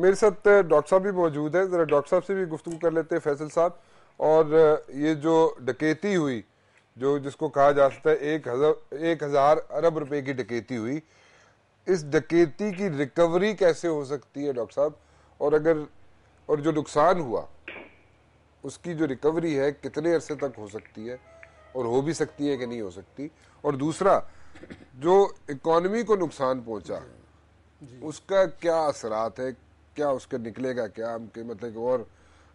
میرے ساتھ ڈاکٹر صاحب بھی موجود ہیں، ذرا ڈاکٹر صاحب سے بھی گفتگو کر لیتے ہیں فیصل صاحب. اور یہ جو ڈکیتی ہوئی، جو جس کو کہا جا سکتا ہے 1000 ارب روپے کی ڈکیتی ہوئی، اس ڈکیتی کی ریکوری کیسے ہو سکتی ہے ڈاکٹر صاحب؟ اور جو نقصان ہوا اس کی جو ریکوری ہے کتنے عرصے تک ہو سکتی ہے، اور ہو بھی سکتی ہے کہ نہیں ہو سکتی؟ اور دوسرا، جو اکانومی کو نقصان پہنچا اس کا کیا اثرات ہے، کیا اس کا نکلے گا کیا؟ مطلب کہ اور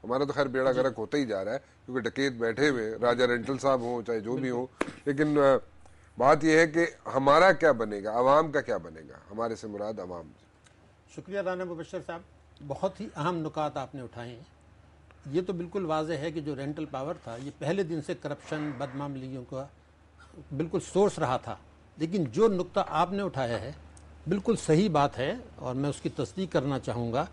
ہمارا تو خیر بیڑا گرک ہوتا ہی جا رہا ہے، کیونکہ ڈکیت بیٹھے ہوئے راجہ رینٹل صاحب ہوں چاہے جو بھی ہوں، لیکن بات یہ ہے کہ ہمارا کیا بنے گا، عوام کا کیا بنے گا، ہمارے سے مراد عوام. شکریہ رانا مبشر صاحب، بہت ہی اہم نکات آپ نے اٹھائے ہیں. یہ تو بالکل واضح ہے کہ جو رینٹل پاور تھا یہ پہلے دن سے کرپشن، بدمعاملیوں کا بالکل سورس رہا تھا. لیکن جو نقطہ آپ نے اٹھایا ہے بالکل صحیح بات ہے، اور میں اس کی تصدیق کرنا چاہوں گا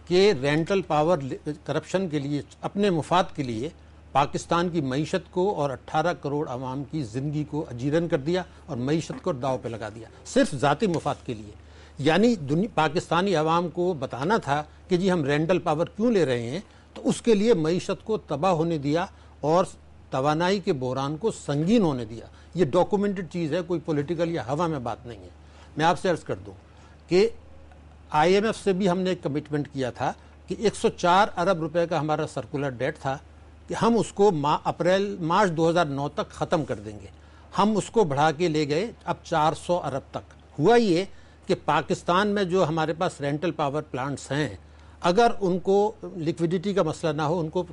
کہ رینٹل پاور کرپشن کے لیے، اپنے مفاد کے لیے پاکستان کی معیشت کو اور 18 کروڑ عوام کی زندگی کو اجیرن کر دیا اور معیشت کو داؤ پہ لگا دیا، صرف ذاتی مفاد کے لیے. یعنی پاکستانی عوام کو بتانا تھا کہ جی ہم رینٹل پاور کیوں لے رہے ہیں، تو اس کے لیے معیشت کو تباہ ہونے دیا اور توانائی کے بحران کو سنگین ہونے دیا. یہ ڈاکومنٹڈ چیز ہے، کوئی پولیٹیکل یا ہوا میں بات نہیں ہے. میں آپ سے عرض کر دوں کہ آئی ایم ایف سے بھی ہم نے ایک کمٹمنٹ کیا تھا کہ 104 ارب روپے کا ہمارا سرکولر ڈیٹ تھا کہ ہم اس کو مارچ 2009 تک ختم کر دیں گے. ہم اس کو بڑھا کے لے گئے اب 400 ارب تک. ہوا یہ کہ پاکستان میں جو ہمارے پاس رینٹل پاور پلانٹس ہیں، اگر ان کو لیکویڈیٹی کا مسئلہ نہ ہو، ان کو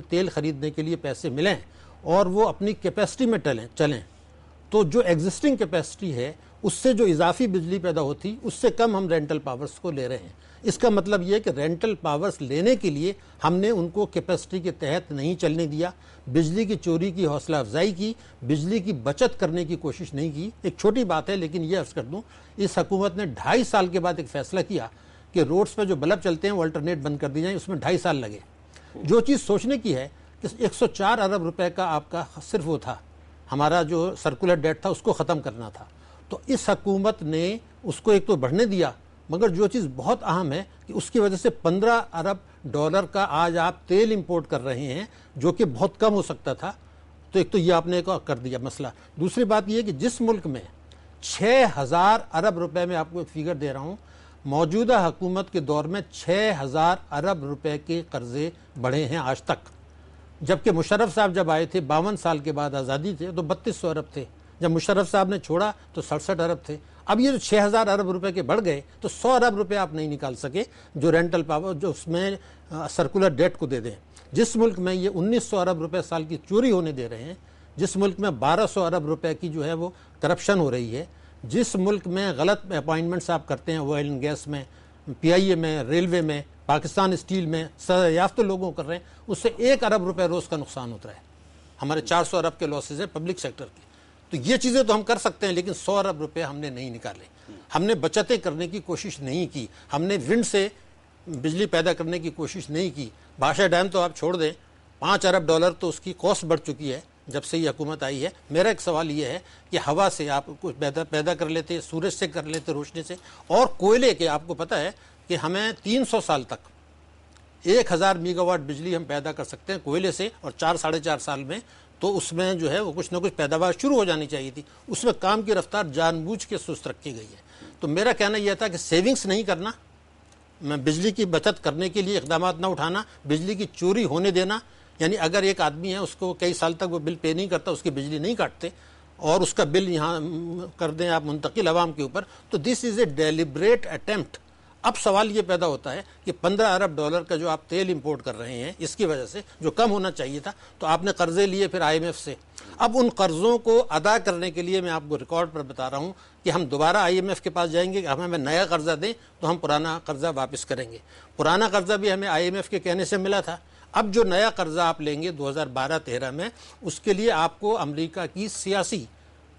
تیل خریدنے کے لیے پیسے ملیں اور وہ اپنی کیپیسٹی میں چلیں، تو جو ایگزسٹنگ کیپیسٹی ہے اس سے جو اضافی بجلی پیدا ہوتی اس سے کم ہم رینٹل پاورز کو لے رہے ہیں. اس کا مطلب یہ کہ رینٹل پاورز لینے کے لیے ہم نے ان کو کیپیسٹی کے تحت نہیں چلنے دیا، بجلی کی چوری کی حوصلہ افزائی کی، بجلی کی بچت کرنے کی کوشش نہیں کی. ایک چھوٹی بات ہے لیکن یہ عرض کر دوں، اس حکومت نے 2.5 سال کے بعد ایک فیصلہ کیا کہ روڈز پہ جو بلب چلتے ہیں وہ الٹرنیٹ بند کر دی جائیں. اس میں 2.5 سال لگے. جو چیز سوچنے کی ہے کہ 104 ارب روپے کا آپ کا صرف وہ تھا، ہمارا جو سرکولر ڈیٹ تھا اس کو ختم کرنا تھا، تو اس حکومت نے اس کو ایک تو بڑھنے دیا، مگر جو چیز بہت اہم ہے کہ اس کی وجہ سے 15 ارب ڈالر کا آج آپ تیل امپورٹ کر رہے ہیں جو کہ بہت کم ہو سکتا تھا. تو ایک تو یہ آپ نے کر دیا مسئلہ. دوسری بات یہ کہ جس ملک میں 6000 ارب روپے میں آپ کو ایک فیگر دے رہا ہوں، موجودہ حکومت کے دور میں 6000 ارب روپے کے قرضے بڑھے ہیں آج تک، جبکہ مشرف صاحب جب آئے تھے 52 سال کے بعد آزادی تھے تو 3200 ارب تھے. جب مشرف صاحب نے چھوڑا تو 67 ارب تھے. اب یہ جو 6000 ارب روپے کے بڑھ گئے تو 100 ارب روپے آپ نہیں نکال سکے جو رینٹل پاور جو اس میں سرکولر ڈیٹ کو دے دیں. جس ملک میں یہ 1900 ارب روپے سال کی چوری ہونے دے رہے ہیں، جس ملک میں 1200 ارب روپے کی جو ہے وہ کرپشن ہو رہی ہے، جس ملک میں غلط اپائنٹمنٹس آپ کرتے ہیں آئل اینڈ گیس میں، پی آئی اے میں، ریلوے میں، پاکستان اسٹیل میں، سزا یافتہ لوگوں کر رہے ہیں، اس سے 1 ارب روپے روز کا نقصان ہوتا ہے. ہمارے 400 ارب کے لاسز ہیں پبلک سیکٹر کے. تو یہ چیزیں تو ہم کر سکتے ہیں لیکن 100 ارب روپے ہم نے نہیں نکالے. ہم نے بچتیں کرنے کی کوشش نہیں کی، ہم نے ونڈ سے بجلی پیدا کرنے کی کوشش نہیں کی. بھاشا ڈیم تو آپ چھوڑ دیں، 5 ارب ڈالر تو اس کی کاسٹ بڑھ چکی ہے جب سے یہ حکومت آئی ہے. میرا ایک سوال یہ ہے کہ ہوا سے آپ کچھ پیدا کر لیتے، سورج سے کر لیتے، روشنی سے، اور کوئلے کے آپ کو پتہ ہے کہ ہمیں 300 سال تک 1000 میگا واٹ بجلی ہم پیدا کر سکتے ہیں کوئلے سے، اور 4-4.5 سال میں تو اس میں جو ہے وہ کچھ نہ کچھ پیداوار شروع ہو جانی چاہیے تھی. اس میں کام کی رفتار جان بوجھ کے سست رکھی گئی ہے. تو میرا کہنا یہ تھا کہ سیونگز نہیں کرنا، میں بجلی کی بچت کرنے کے لیے اقدامات نہ اٹھانا، بجلی کی چوری ہونے دینا. یعنی اگر ایک آدمی ہے اس کو کئی سال تک وہ بل پے نہیں کرتا، اس کی بجلی نہیں کاٹتے اور اس کا بل یہاں کر دیں آپ منتقل عوام کے اوپر، تو دس از اے ڈیلیبریٹ اٹیمپٹ. اب سوال یہ پیدا ہوتا ہے کہ 15 ارب ڈالر کا جو آپ تیل امپورٹ کر رہے ہیں اس کی وجہ سے جو کم ہونا چاہیے تھا، تو آپ نے قرضے لیے پھر آئی ایم ایف سے. اب ان قرضوں کو ادا کرنے کے لیے میں آپ کو ریکارڈ پر بتا رہا ہوں کہ ہم دوبارہ آئی ایم ایف کے پاس جائیں گے کہ ہمیں نیا قرضہ دیں تو ہم پرانا قرضہ واپس کریں گے. پرانا قرضہ بھی ہمیں آئی ایم ایف کے کہنے سے ملا تھا. اب جو نیا قرضہ آپ لیں گے 2012-13 میں، اس کے لیے آپ کو امریکہ کی سیاسی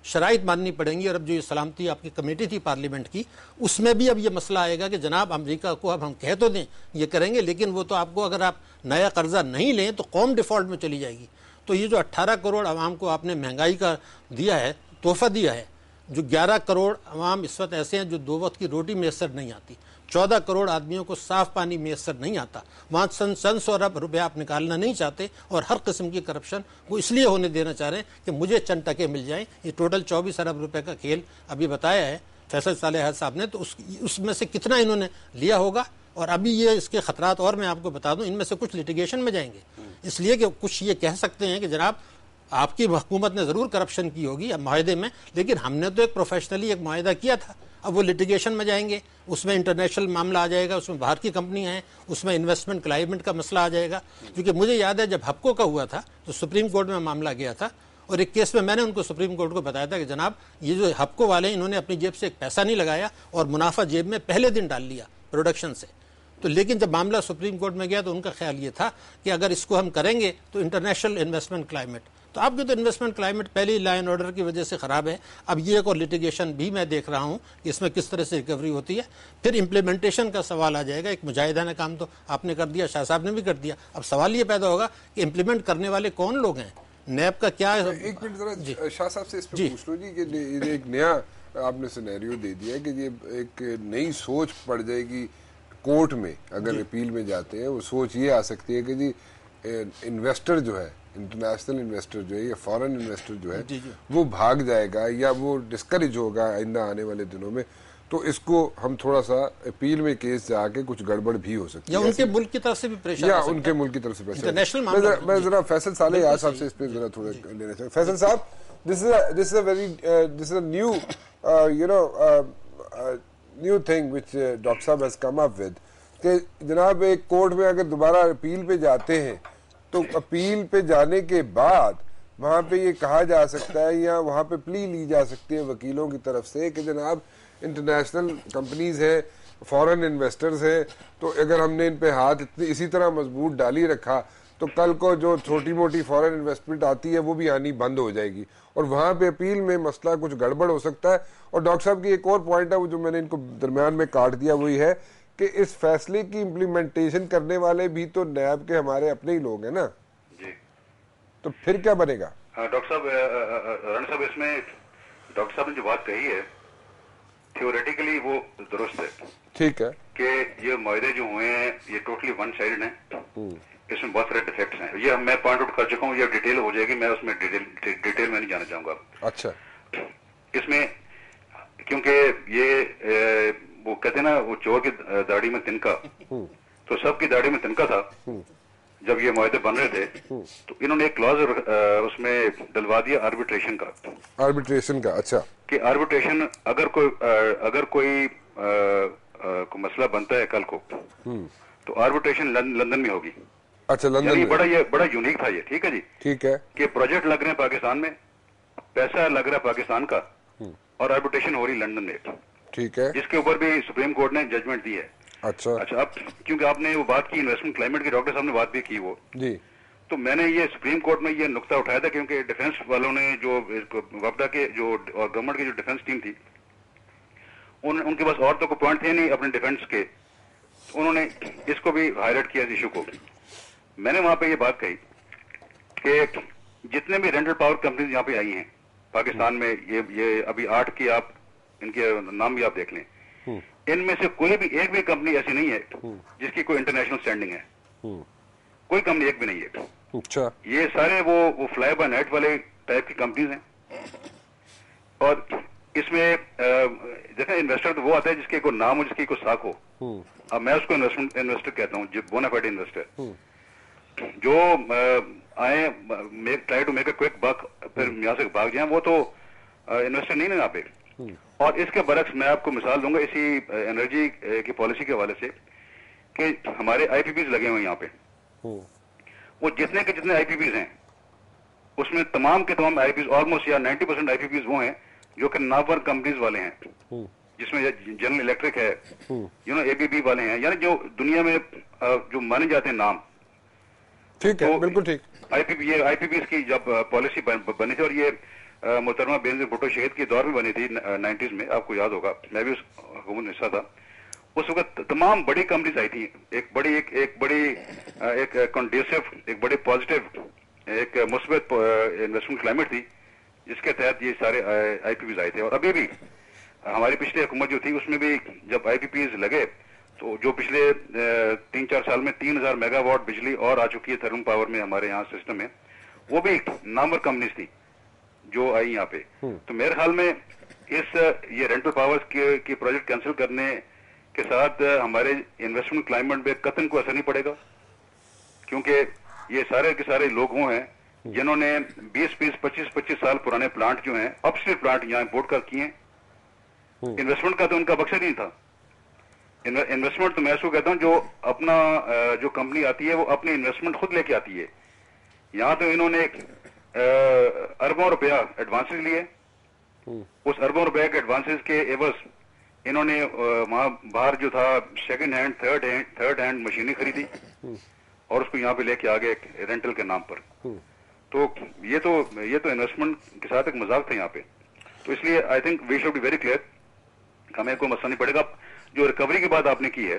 شرائط ماننی پڑیں گی. اور اب جو یہ سلامتی آپ کی کمیٹی تھی پارلیمنٹ کی، اس میں بھی اب یہ مسئلہ آئے گا کہ جناب امریکہ کو اب ہم کہہ تو دیں یہ کریں گے، لیکن وہ تو آپ کو اگر آپ نیا قرضہ نہیں لیں تو قوم ڈیفالٹ میں چلی جائے گی. تو یہ جو 18 کروڑ عوام کو آپ نے مہنگائی کا دیا ہے، تحفہ دیا ہے، جو 11 کروڑ عوام اس وقت ایسے ہیں جو 2 وقت کی روٹی میسر نہیں آتی, 14 کروڑ آدمیوں کو صاف پانی میسر نہیں آتا, وہاں چند سو ارب روپے آپ نکالنا نہیں چاہتے, اور ہر قسم کی کرپشن وہ اس لیے ہونے دینا چاہ رہے ہیں کہ مجھے چند ٹکے مل جائیں. یہ ٹوٹل 24 ارب روپے کا کھیل ابھی بتایا ہے فیصل صالح صاحب نے, تو اس میں سے کتنا انہوں نے لیا ہوگا, اور ابھی یہ اس کے خطرات اور میں آپ کو بتا دوں, ان میں سے کچھ لٹیگیشن میں جائیں گے, اس لیے کہ کچھ یہ کہہ سکتے ہیں کہ جناب آپ کی حکومت نے ضرور کرپشن کی ہوگی معاہدے میں, لیکن ہم نے تو ایک پروفیشنلی ایک معاہدہ کیا تھا. اب وہ لٹیگیشن میں جائیں گے, اس میں انٹرنیشنل معاملہ آ جائے گا, اس میں باہر کی کمپنیاں ہیں, اس میں انویسٹمنٹ کلائمیٹ کا مسئلہ آ جائے گا. کیونکہ مجھے یاد ہے جب ہپکو کا ہوا تھا تو سپریم کورٹ میں معاملہ گیا تھا, اور ایک کیس میں نے ان کو سپریم کورٹ کو بتایا تھا کہ جناب یہ جو ہپکو والے ہیں انہوں نے اپنی جیب سے ایک پیسہ نہیں لگایا اور منافع جیب میں پہلے دن ڈال لیا پروڈکشن سے. تو لیکن جب معاملہ سپریم کورٹ میں گیا تو ان کا خیال یہ تھا کہ اگر اس کو ہم کریں گے تو انٹرنیشنل انویسٹمنٹ کلائمیٹ, تو آپ کی تو انویسٹمنٹ کلائمیٹ پہلی لا اینڈ آرڈر کی وجہ سے خراب ہے. اب یہ ایک اور لٹیگیشن بھی میں دیکھ رہا ہوں کہ اس میں کس طرح سے ریکوری ہوتی ہے. پھر امپلیمنٹیشن کا سوال آ جائے گا. ایک مجاہدانہ کام تو آپ نے کر دیا, شاہ صاحب نے بھی کر دیا, اب سوال یہ پیدا ہوگا کہ امپلیمنٹ کرنے والے کون لوگ ہیں, نیب کا کیا. ایک منٹ ذرا شاہ صاحب سے اس پہ پوچھ لو جی کہ ایک نیا آپ نے سینیریو دے دیا کہ یہ ایک نئی سوچ پڑ جائے گی کورٹ میں, اگر اپیل میں جاتے ہیں وہ سوچ یہ آ سکتی ہے کہ جی انویسٹر جو ہے, انٹرنیشنل انویسٹر جو ہے یا فارن انویسٹر جو ہے وہ بھاگ جائے گا یا وہ ڈسکریج ہوگا آئندہ آنے والے دنوں میں, تو اس کو ہم تھوڑا سا اپیل میں کیس جا کے کچھ گڑبڑ بھی ہو سکتی ہے, یا ان کے ملک کی طرف سے بھی پریشر, یا ان کے ملک کی طرف سے پریشر. میں ذرا فیصل صالح صاحب سے اس پہ ذرا تھوڑا لینا چاہوں. فیصل صاحب, this is a new new thing which doctor صاحب has come up with کہ جناب ایک کورٹ میں اگر دوبارہ اپیل پہ جاتے ہیں تو اپیل پہ جانے کے بعد وہاں پہ یہ کہا جا سکتا ہے یا وہاں پہ پلی لی جا سکتی ہے وکیلوں کی طرف سے کہ جناب انٹرنیشنل کمپنیز ہیں, فورن انویسٹرز ہیں, تو اگر ہم نے ان پہ ہاتھ اسی طرح مضبوط ڈالی رکھا تو کل کو جو چھوٹی موٹی فورن انویسٹمنٹ آتی ہے وہ بھی آنی بند ہو جائے گی, اور وہاں پہ اپیل میں مسئلہ کچھ گڑبڑ ہو سکتا ہے. اور ڈاکٹر صاحب کی ایک اور پوائنٹ ہے وہ جو میں نے ان کو درمیان میں کاٹ دیا, وہی ہے کہ اس فیصلے کی امپلیمنٹیشن کرنے والے بھی تو نیب کے ہمارے اپنے ہی لوگ ہیں نا جی, تو پھر کیا بنے گا؟ ڈاکٹر صاحب رن صاحب اس میں ڈاکٹر صاحب نے جو بات کہی ہے تھیوریٹیکلی وہ درست ہے, ٹھیک ہے, کہ یہ معاہدے جو ہوئے ہیں یہ ٹوٹلی ون سائڈڈ ہیں, اس میں بہت سارے ڈیفیکٹس ہیں. یہ میں پوائنٹ آؤٹ کر چکا ہوں, یہ ڈیٹیل ہو جائے گی, میں اس میں ڈیٹیل میں نہیں جانا چاہوں گا. اچھا, اس میں کیونکہ یہ وہ کہتے ہیں نا وہ چور کی داڑھی میں تنکا, تو سب کی داڑھی میں تنکا تھا جب یہ معاہدے بن رہے تھے, تو انہوں نے ایک کلاز اس میں ڈلوا دیا آربیٹریشن کا. اچھا, کہ آربیٹریشن اگر کوئی مسئلہ بنتا ہے کل کو تو آربیٹریشن لندن میں ہوگی. اچھا, لندن میں بڑا یونیک تھا یہ. ٹھیک ہے جی, ٹھیک ہے, کہ پروجیکٹ لگ رہے ہیں پاکستان میں, پیسہ لگ رہا ہے پاکستان کا, اور آربیٹریشن ہو رہی لندن میں, ٹھیک ہے, جس کے اوپر بھی سپریم کورٹ نے ججمنٹ دی ہے. اچھا, اب کیونکہ آپ نے وہ بات کی انویسٹمنٹ کلائمیٹ کی, ڈاکٹر صاحب نے بات بھی کی وہ جی, تو میں نے یہ سپریم کورٹ میں یہ نقطہ اٹھایا تھا, کیونکہ ڈیفنس والوں نے جو وفدا کے جو اور گورنمنٹ کی جو ڈیفنس ٹیم تھی ان کے پاس اور تو کوئی پوائنٹ تھے نہیں اپنے ڈیفنس کے, انہوں نے اس کو بھی ہائی لائٹ کیا اس ایشو کو. میں نے وہاں پہ یہ بات کہی کہ جتنے بھی رینٹل پاور کمپنیز یہاں پہ آئی ہیں پاکستان میں, یہ ابھی 8 کی آپ ان کے نام بھی آپ دیکھ لیں, ان میں سے کوئی بھی ایک بھی کمپنی ایسی نہیں ہے جس کی کوئی انٹرنیشنل اسٹینڈنگ ہے. کوئی کمپنی ایک بھی نہیں ہے. اچھا, یہ سارے وہ فلائی بائی نائٹ والے ٹائپ کی کمپنیز ہیں. اور اس میں دیکھیں انویسٹر تو وہ آتا ہے جس کے کوئی نام ہو, جس کی کوئی ساکھ ہو. اب میں اس کو انویسٹر کہتا ہوں, بونافائڈ انویسٹر, جو آئے try to make a quick buck پھر یہاں سے بھاگ جائیں, وہ تو انویسٹر نہیں نا یہاں پہ. اور اس کے برعکس میں آپ کو مثال دوں گا اسی انرجی کی پالیسی کے حوالے سے, کہ ہمارے آئی پی پیز لگے ہوئے یہاں پہ, وہ جتنے کے جتنے آئی پی پیز ہیں اس میں تمام کے تمام آئی پی پیز آلموسٹ یا 90% آئی پی پیز وہ ہیں جو کہ نامور کمپنیز والے ہیں, جس میں جنرل الیکٹرک ہے, اے بی بی والے ہیں, یعنی جو دنیا میں جو مانے جاتے ہیں نام. ٹھیک ہے, بالکل ٹھیک. آئی پی پیز کی جب پالیسی بنی تھی, اور یہ محترمہ بینظیر بھٹو شہید کے دور میں بنی تھی 90s میں, آپ کو یاد ہوگا, میں بھی اس حکومت میں حصہ تھا. اس وقت تمام بڑی کمپنیز آئی تھیں, ایک بڑی ایک کنڈیسو, ایک بڑی پازیٹیو, ایک مثبت انویسٹمنٹ کلائمیٹ تھی. جس کے تحت یہ سارے آئی پی پیز آئے تھے. اور ابھی بھی ہماری پچھلی حکومت جو تھی اس میں بھی جب آئی پی پیز لگے تو جو پچھلے 3-4 سال میں 3000 میگا واٹ بجلی اور آ چکی ہے تھرمل پاور میں ہمارے یہاں سسٹم میں, وہ بھی نامور کمپنیز تھی جو آئی یہاں پہ. تو میرے خیال میں یہ رینٹل پاور کی پروجیکٹ کینسل کرنے کے ساتھ ہمارے انویسٹمنٹ کلائمیٹ پہ قطن کو اثر نہیں پڑے گا, کیونکہ یہ سارے کے سارے لوگ ہیں جنہوں نے 20-25 سال پرانے پلانٹ جو ہیں اپسٹریٹ پلانٹ یہاں امپورٹ کر کیے ہیں. انویسٹمنٹ کا تو ان کا مقصد نہیں تھا. انویسٹمنٹ تو میں اس کو کہتا ہوں جو اپنا جو کمپنی آتی ہے وہ اپنی انویسٹمنٹ خود لے کے آتی ہے. یہاں تو انہوں نے اربوں روپیہ ایڈوانسز لیے, اس اربوں روپے کے ایڈوانسز کے عوض انہوں نے وہاں باہر جو تھا سیکنڈ ہینڈ تھرڈ ہینڈ مشینیں خریدی اور اس کو یہاں پہ لے کے آگے رینٹل کے نام پر. تو یہ تو انویسٹمنٹ کے ساتھ ایک مذاق تھا یہاں پہ. تو اس لیے I think we should be very clear, ہمیں کوئی مسئلہ نہیں پڑے گا. جو ریکوری کی بات آپ نے کی ہے,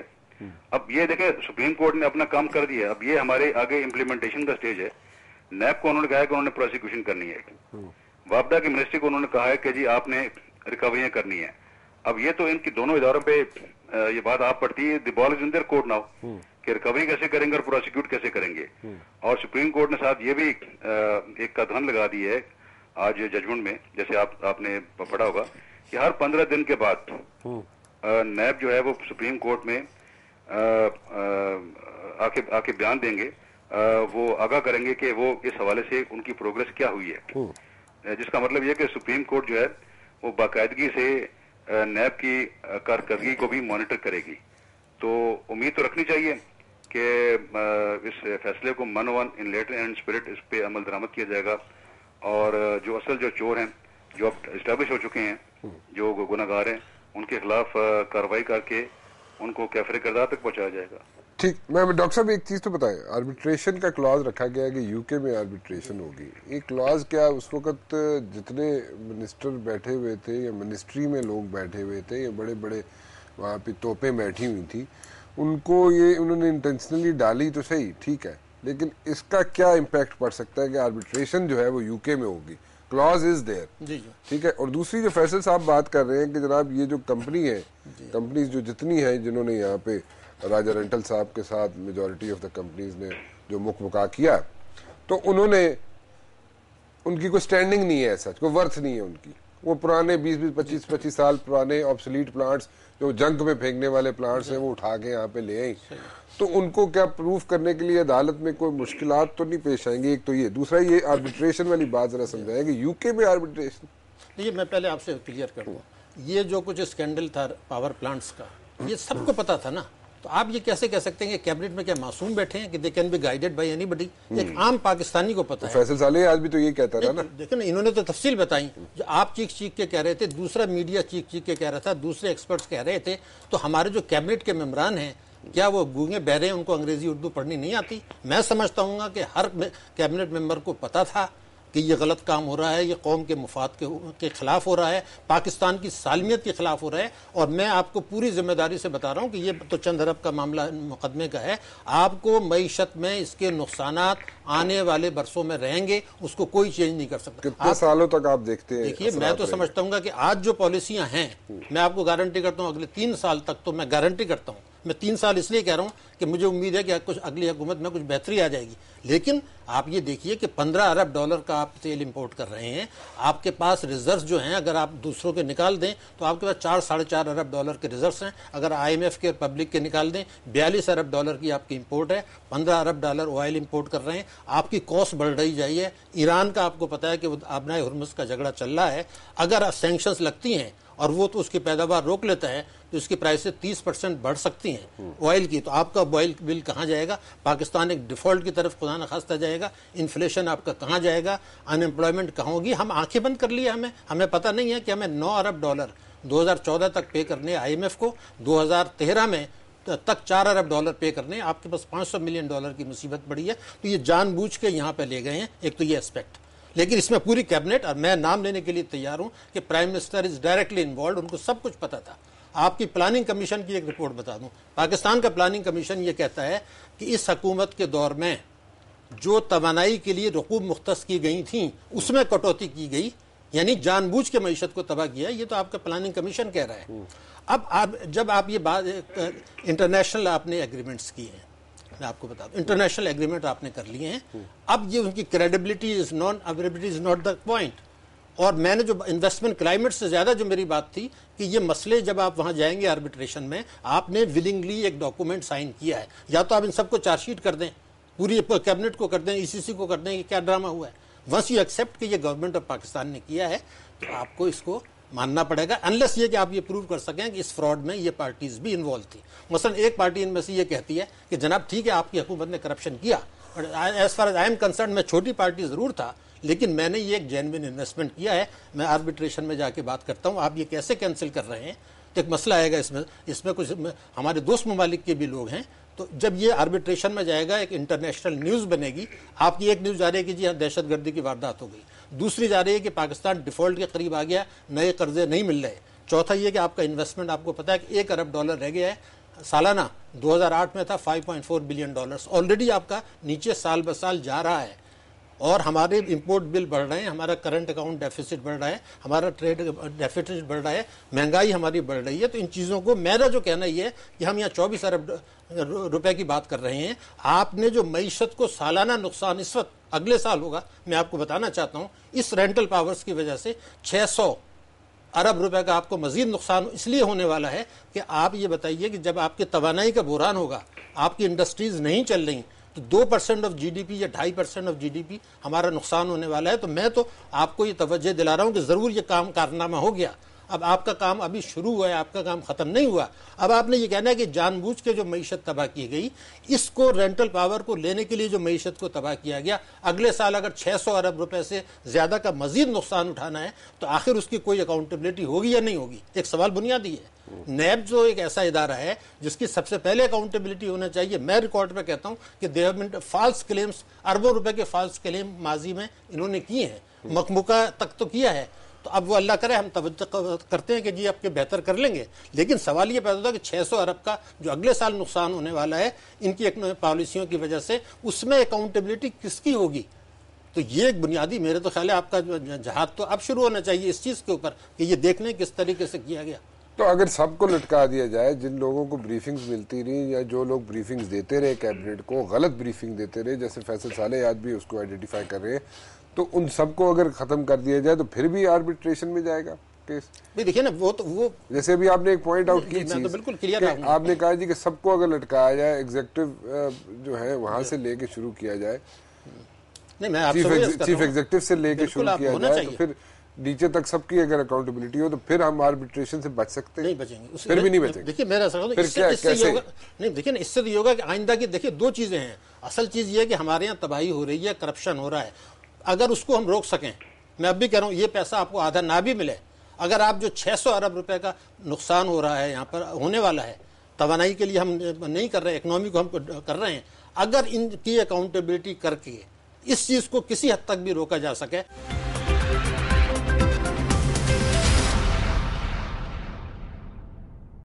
اب یہ دیکھیں سپریم کورٹ نے اپنا کام کر دیا, اب یہ ہمارے آگے امپلیمنٹیشن کا سٹیج ہے. نیب کو انہوں نے کہا ہے کہ انہوں نے پروسیکیوشن کرنی ہے, وابڈا کی منسٹری کو انہوں نے کہا ہے کہ جی آپ نے ریکوریاں کرنی ہے. اب یہ تو ان کی دونوں اداروں پہ یہ بات آپ پڑتی ہے, دی بال از ان دیئر کورٹ ناؤ, کہ ریکوری کیسے کریں گے اور پروسیکیوٹ کیسے کریں گے. اور سپریم کورٹ نے ساتھ یہ بھی ایک قدغن لگا دی ہے آج ججمنٹ میں, جیسے آپ نے پڑھا ہوگا, کہ ہر 15 دن کے بعد نیب جو ہے وہ سپریم کورٹ میں آ کے بیان دیں گے, وہ آگاہ کریں گے کہ وہ اس حوالے سے ان کی پروگرس کیا ہوئی ہے. جس کا مطلب یہ کہ سپریم کورٹ جو ہے وہ باقاعدگی سے نیب کی کارکردگی کو بھی مانیٹر کرے گی. تو امید تو رکھنی چاہیے کہ اس فیصلے کو منون ان لیٹر اینڈ اسپرٹ اس پہ عمل درآمد کیا جائے گا, اور جو اصل جو چور ہیں جو اب اسٹیبلش ہو چکے ہیں, جو گناہگار ہیں, ان کے خلاف کارروائی کر کے ان کو کیفر کردار تک پہنچایا جائے گا. ٹھیک. میں ڈاکٹر صاحب ایک چیز تو بتائیں, آربیٹریشن کا کلاز رکھا گیا ہے کہ یو کے میں آربیٹریشن ہوگی. یہ کلاز کیا اس وقت جتنے منسٹر بیٹھے ہوئے تھے یا منسٹری میں لوگ بیٹھے ہوئے تھے یا بڑے بڑے وہاں پہ توپیں بیٹھی ہوئی تھی, ان کو یہ انہوں نے انٹینشنلی ڈالی تو صحیح, ٹھیک ہے, لیکن اس کا کیا امپیکٹ پڑ سکتا ہے کہ آربیٹریشن جو ہے وہ یو کے میں ہوگی, کلاز از دیئر, ٹھیک ہے. اور دوسری جو فیصل صاحب بات کر رہے ہیں کہ جناب یہ جو کمپنی ہے, کمپنیز جو جتنی ہیں جنہوں نے یہاں پہ راجہ رینٹل صاحب کے ساتھ میجورٹی آف دا کمپنیز نے جو مکا کیا, تو انہوں نے ان کی کوئی سٹینڈنگ نہیں ہے, سچ کوئی ورتھ نہیں ہے ان کی. وہ پرانے 20-25 سال پرانے آبسلیٹ پلانٹس جو جنگ میں پھینکنے والے پلانٹس ہیں وہ اٹھا کے یہاں پہ لے آئیں. تو ان کو کیا پروف کرنے کے لیے عدالت میں کوئی مشکلات تو نہیں پیش آئیں گی؟ ایک تو یہ, دوسرا یہ آربیٹریشن والی بات ذرا سمجھائیں کہ یو کے میں آربیٹریشن. دیکھیے میں پہلے آپ سے کلیئر کر دوں, یہ جو کچھ اسکینڈل تھا پاور پلانٹس کا, یہ سب کو پتا تھا نا. تو آپ یہ کیسے کہہ سکتے ہیں کہ کیبنٹ میں کیا معصوم بیٹھے ہیں کہ they can be guided by anybody? ایک عام پاکستانی کو پتا ہے. فیصل صالح آج بھی تو یہ کہتا رہا نا. دیکھیں نا, انہوں نے تو تفصیل بتائی, جو آپ چیخ کے کہہ رہے تھے, دوسرا میڈیا چیخ کے کہہ رہا تھا, دوسرے ایکسپرٹس کہہ رہے تھے. تو ہمارے جو کیبنٹ کے ممبران ہیں کیا وہ گونگے بہرے ہیں, ان کو انگریزی اردو پڑھنی نہیں آتی؟ میں سمجھتا ہوں گا کہ ہر کیبنٹ ممبر کو پتا تھا کہ یہ غلط کام ہو رہا ہے, یہ قوم کے مفاد کے خلاف ہو رہا ہے, پاکستان کی سالمیت کے خلاف ہو رہا ہے. اور میں آپ کو پوری ذمہ داری سے بتا رہا ہوں کہ یہ تو چند ارب کا معاملہ مقدمے کا ہے. آپ کو معیشت میں اس کے نقصانات آنے والے برسوں میں رہیں گے, اس کو کوئی چینج نہیں کر سکتا. کتنے سالوں تک آپ دیکھتے ہیں؟ دیکھیے میں تو سمجھتا ہوں گا کہ آج جو پالیسیاں ہیں, میں آپ کو گارنٹی کرتا ہوں اگلے 3 سال تک, تو میں گارنٹی کرتا ہوں, میں 3 سال اس لیے کہہ رہا ہوں کہ مجھے امید ہے کہ کچھ اگلی حکومت میں کچھ بہتری آ جائے گی. لیکن آپ یہ دیکھیے کہ 15 ارب ڈالر کا آپ تیل امپورٹ کر رہے ہیں, آپ کے پاس ریزروز جو ہیں اگر آپ دوسروں کے نکال دیں تو آپ کے پاس 4-4.5 ارب ڈالر کے ریزروز ہیں. اگر IMF کے پبلک کے نکال دیں 42 ارب ڈالر کی آپ کی امپورٹ ہے, 15 ارب ڈالر آئل امپورٹ کر رہے ہیں. آپ کی کاسٹ بڑھ رہی جائیے. ایران کا آپ کو پتا ہے کہ وہ آبنائے ہرمز کا جھگڑا چل رہا ہے, اگر سینکشنز لگتی ہیں اور وہ تو اس کی پیداوار روک لیتا ہے تو اس کی پرائس سے 30% بڑھ سکتی ہیں آئل کی. تو آپ کا آئل بل کہاں جائے گا؟ پاکستان ایک ڈیفالٹ کی طرف خدا نخواستہ جائے گا. انفلیشن آپ کا کہاں جائے گا؟ ان امپلائمنٹ کہاں ہوگی؟ ہم آنکھیں بند کر لیے, ہمیں پتہ نہیں ہے کہ ہمیں 9 ارب ڈالر 2014 تک پے کرنے IMF کو, 2013 میں تک 4 ارب ڈالر پے کرنے. آپ کے پاس $500 ملین کی مصیبت پڑی ہے. تو یہ جان بوجھ کے یہاں پہ لے گئے ہیں. ایک تو یہ اسپیکٹ, لیکن اس میں پوری کیبنٹ, اور میں نام لینے کے لیے تیار ہوں کہ prime minister is directly involved, ان کو سب کچھ پتا تھا. آپ کی پلاننگ کمیشن کی ایک رپورٹ بتا دوں. پاکستان کا پلاننگ کمیشن یہ کہتا ہے کہ اس حکومت کے دور میں جو توانائی کے لیے رقوم مختص کی گئی تھیں اس میں کٹوتی کی گئی, یعنی جان بوجھ کے معیشت کو تباہ کیا. یہ تو آپ کا پلاننگ کمیشن کہہ رہا ہے. اب جب آپ یہ بات انٹرنیشنل آپ نے ایگریمنٹس کیے ہیں, میں آپ کو بتا دوں انٹرنیشنل ایگریمنٹ آپ نے کر لیے ہیں, اب یہ ان کی credibility is not the point. اور میں نے جو انویسٹمنٹ کلائمیٹ سے زیادہ جو میری بات تھی کہ یہ مسئلے جب آپ وہاں جائیں گے آربیٹریشن میں, آپ نے ولنگلی ایک ڈاکومنٹ سائن کیا ہے, یا تو آپ ان سب کو چارج شیٹ کر دیں, پوری کیبنٹ کو کر دیں, ای سی سی کو کر دیں, یہ کیا ڈرامہ ہوا ہے. ونس یو ایکسیپٹ کہ یہ گورنمنٹ آف پاکستان نے کیا ہے تو آپ کو اس کو ماننا پڑے گا, انلیس یہ کہ آپ یہ پروو کر سکیں کہ اس فراڈ میں یہ پارٹیز بھی انوالو تھی. مثلا ایک پارٹی ان میں سے یہ کہتی ہے کہ جناب ٹھیک ہے آپ کی حکومت نے کرپشن کیا, as far as I am concern میں چھوٹی پارٹی ضرور تھا لیکن میں نے یہ ایک جینوین انویسٹمنٹ کیا ہے, میں آربیٹریشن میں جا کے بات کرتا ہوں, آپ یہ کیسے کینسل کر رہے ہیں. تو ایک مسئلہ آئے گا اس میں کچھ ہمارے دوست ممالک کے بھی لوگ ہیں. تو جب یہ آربیٹریشن میں جائے گا ایک انٹرنیشنل نیوز بنے گی. آپ کی ایک نیوز جا رہی ہے کہ جی ہاں دہشت گردی کی واردات ہو گئی, دوسری جا رہی ہے کہ پاکستان ڈیفالٹ کے قریب آ گیا, نئے قرضے نہیں مل رہے, چوتھا یہ کہ آپ کا انویسٹمنٹ آپ کو پتا ہے کہ $1 ارب رہ گیا ہے سالانہ, 2008 میں تھا $5.4 بلین, آلریڈی آپ کا نیچے سال بہ سال جا رہا ہے. اور ہمارے امپورٹ بل بڑھ رہے ہیں, ہمارا کرنٹ اکاؤنٹ ڈیفیسٹ بڑھ رہا ہے, ہمارا ٹریڈ ڈیفیسٹ بڑھ رہا ہے, مہنگائی ہماری بڑھ رہی ہے. تو ان چیزوں کو میرا جو کہنا یہ ہے کہ ہم یہاں 24 ارب روپے کی بات کر رہے ہیں. آپ نے جو معیشت کو سالانہ نقصان اس وقت اگلے سال ہوگا, میں آپ کو بتانا چاہتا ہوں اس رینٹل پاورز کی وجہ سے 600 ارب روپے کا آپ کو مزید نقصان اس لیے ہونے والا ہے کہ آپ یہ بتائیے کہ جب آپ کی توانائی کا بحران ہوگا, آپ کی انڈسٹریز نہیں چل رہی, تو 2% آف جی ڈی پی یا 2.5% آف جی ڈی پی ہمارا نقصان ہونے والا ہے. تو میں تو آپ کو یہ توجہ دلا رہا ہوں کہ ضرور یہ کارنامہ ہو گیا. اب آپ کا کام ابھی شروع ہوا ہے, آپ کا کام ختم نہیں ہوا. اب آپ نے یہ کہنا ہے کہ جان بوجھ کے جو معیشت تباہ کی گئی, اس کو رینٹل پاور کو لینے کے لیے جو معیشت کو تباہ کیا گیا, اگلے سال اگر 600 ارب روپے سے زیادہ کا مزید نقصان اٹھانا ہے تو آخر اس کی کوئی اکاؤنٹیبلٹی ہوگی یا نہیں ہوگی. ایک سوال بنیادی ہے. نیب جو ایک ایسا ادارہ ہے جس کی سب سے پہلے اکاؤنٹیبلٹی ہونا چاہیے. میں ریکارڈ پہ کہتا ہوں کہ they have been false claims, اربوں روپے کے فالس کلیم ماضی میں انہوں نے کیے ہیں, مکمکہ تک تو کیا ہے. تو اب وہ اللہ کرے ہم توجہ کرتے ہیں کہ جی اب کے بہتر کر لیں گے, لیکن سوال یہ پیدا ہوتا ہے کہ 600 ارب کا جو اگلے سال نقصان ہونے والا ہے ان کی پالیسیوں کی وجہ سے, اس میں اکاؤنٹیبلٹی کس کی ہوگی. تو یہ ایک بنیادی میرے تو خیال ہے آپ کا جہاد تو اب شروع ہونا چاہیے اس چیز کے اوپر کہ یہ دیکھ لیں کس طریقے سے کیا گیا. تو اگر سب کو لٹکا دیا جائے, جن لوگوں کو بریفنگز ملتی رہی یا جو لوگ بریفنگز دیتے رہے کیبنٹ کو, غلط بریفنگ دیتے رہے, جیسے فیصل صالح آج بھی اس کو آئیڈینٹیفائی کر رہے ہیں, تو ان سب کو اگر ختم کر دیا جائے تو پھر بھی آربیٹریشن میں جائے گا کیس. دیکھیے نا وہ جیسے ابھی آپ نے ایک پوائنٹ آؤٹ کی چیز بالکل کلیئر کہ آپ نے کہا جی کہ سب کو اگر لٹکایا جائے, ایگزیکٹو جو ہے وہاں سے لے کے شروع کیا جائے, چیف ایگزیکٹو سے لے کے شروع کیا جائے, تو پھر نیچے تک سب کی اگر اکاؤنٹیبلٹی ہو تو پھر ہم آربیٹریشن سے بچ سکتے ہیں. نہیں بچیں گے, پھر بھی نہیں بچیں گے. دیکھیے میرا نہیں, دیکھیے نا اس سے یہ ہوگا کہ آئندہ کی دیکھیے دو چیزیں ہیں. اصل چیز یہ ہے کہ ہمارے یہاں تباہی ہو رہی ہے, کرپشن ہو رہا ہے. اگر اس کو ہم روک سکیں, میں اب بھی کہہ رہا ہوں یہ پیسہ آپ کو آدھا نہ بھی ملے, اگر آپ جو 600 ارب روپے کا نقصان ہو رہا ہے یہاں پر ہونے والا ہے, توانائی کے لیے ہم نہیں کر رہے, اکنامی کو ہم کر رہے ہیں, اگر ان کی اکاؤنٹیبلٹی کر کے اس چیز کو کسی حد تک بھی روکا جا سکے.